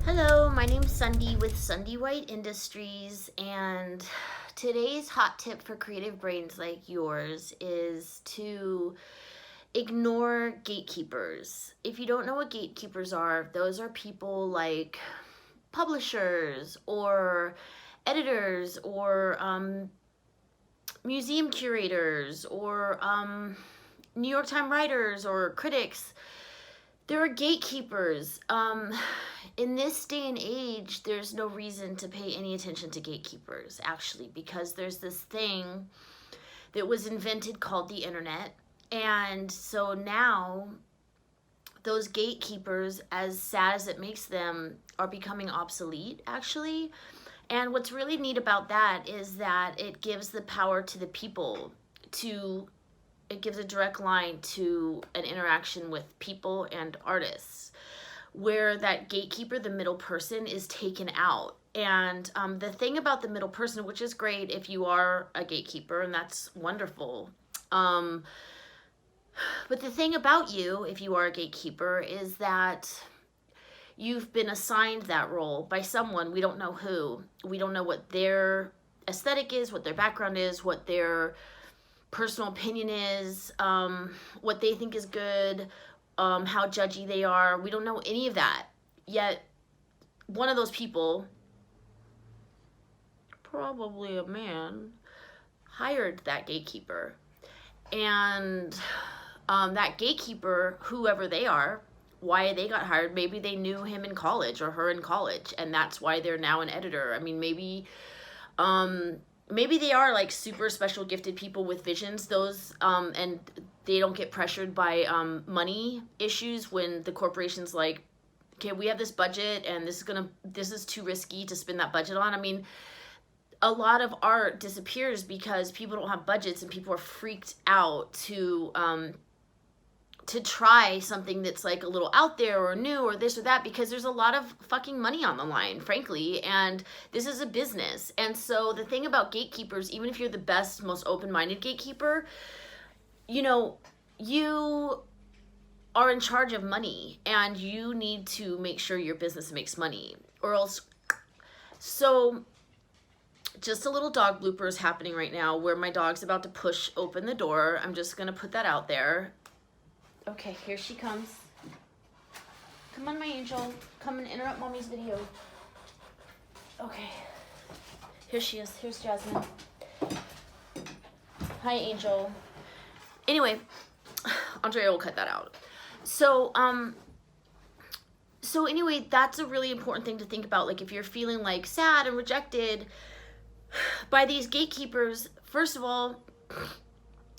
Hello, my name's Sunde with Sunde White Industries, and today's hot tip for creative brains like yours is to ignore gatekeepers. If you don't know what gatekeepers are, those are people like publishers or editors or museum curators or New York Times writers or critics. There are gatekeepers. In this day and age, there's no reason to pay any attention to gatekeepers, actually, because there's this thing that was invented called the internet. And so now those gatekeepers, as sad as it makes them, are becoming obsolete, actually. And what's really neat about that is that it gives the power to the people to it gives a direct line to an interaction with people and artists, where that gatekeeper, the middle person, is taken out. And the thing about the middle person, which is great if you are a gatekeeper, and that's wonderful. But the thing about you, if you are a gatekeeper, is that you've been assigned that role by someone. We don't know who. We don't know what their aesthetic is, what their background is, what their personal opinion is, what they think is good, how judgy they are. We don't know any of that. Yet one of those people, probably a man, hired that gatekeeper. And that gatekeeper, whoever they are, why they got hired, maybe they knew him in college or her in college, and that's why they're now an editor. I mean, maybe they are like super special gifted people with visions, those and they don't get pressured by money issues when the corporation's like, okay, we have this budget and this is too risky to spend that budget on. I mean, a lot of art disappears because people don't have budgets and people are freaked out to try something that's like a little out there or new or this or that, because there's a lot of fucking money on the line, frankly, and this is a business. And so the thing about gatekeepers, even if you're the best, most open-minded gatekeeper, you are in charge of money and you need to make sure your business makes money or else. So just a little dog blooper is happening right now where my dog's about to push open the door. I'm just gonna put that out there. Okay, here she comes. Come on, my angel. Come and interrupt mommy's video. Okay. Here she is. Here's Jasmine. Hi, angel. Anyway, Andrea will cut that out. So anyway, that's a really important thing to think about. Like, if you're feeling like sad and rejected by these gatekeepers, first of all,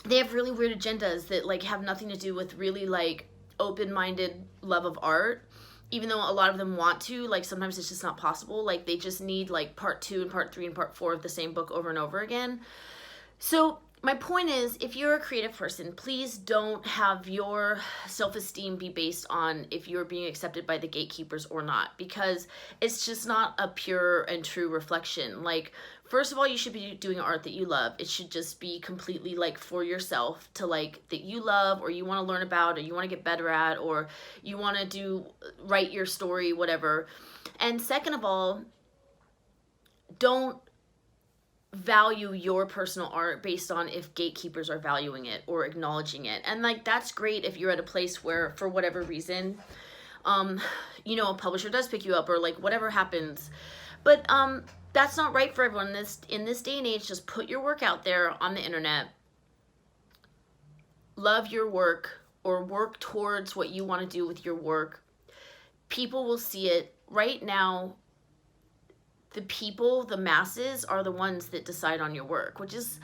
they have really weird agendas that like have nothing to do with really like open-minded love of art, even though a lot of them want to. Like, sometimes it's just not possible. Like, they just need like part 2 and part 3 and part 4 of the same book over and over again. So my point is, if you're a creative person, please don't have your self-esteem be based on if you're being accepted by the gatekeepers or not, because it's just not a pure and true reflection. Like, first of all, you should be doing art that you love. It should just be completely like for yourself, to like that you love or you want to learn about or you want to get better at or you want to write your story, whatever. And second of all, don't value your personal art based on if gatekeepers are valuing it or acknowledging it. And like, that's great if you're at a place where for whatever reason a publisher does pick you up or like whatever happens, but that's not right for everyone. In this day and age, just put your work out there on the internet, love your work or work towards what you want to do with your work. People will see it. Right now, the people, the masses, are the ones that decide on your work, which is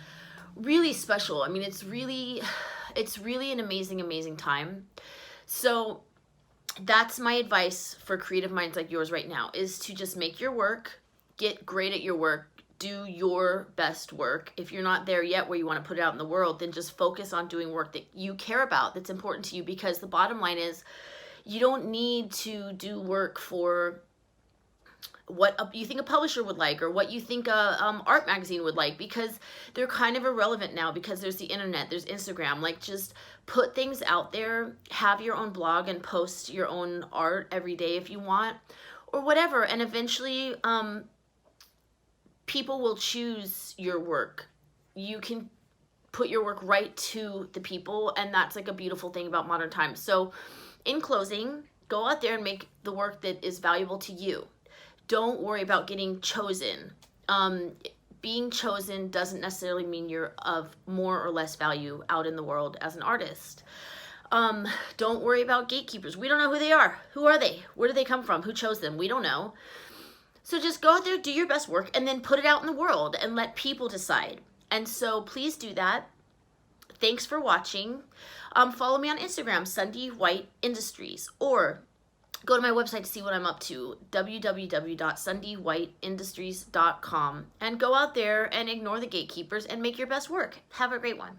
really special. I mean, it's really an amazing time. So that's my advice for creative minds like yours right now, is to just make your work, get great at your work, do your best work. If you're not there yet where you want to put it out in the world, then just focus on doing work that you care about, that's important to you, because the bottom line is you don't need to do work for what you think a publisher would like or what you think a art magazine would like, because they're kind of irrelevant now because there's the internet, there's Instagram. Like, just put things out there, have your own blog and post your own art every day if you want, or whatever. And eventually people will choose your work. You can put your work right to the people, and that's like a beautiful thing about modern times. So in closing, go out there and make the work that is valuable to you. Don't worry about getting chosen. Being chosen doesn't necessarily mean you're of more or less value out in the world as an artist. Don't worry about gatekeepers. We don't know who they are. Who are they? Where do they come from? Who chose them? We don't know. So just go out there, do your best work, and then put it out in the world and let people decide. And so please do that. Thanks for watching. Follow me on Instagram, Sunde White Industries, or go to my website to see what I'm up to, www.sundewhiteindustries.com, and go out there and ignore the gatekeepers and make your best work. Have a great one.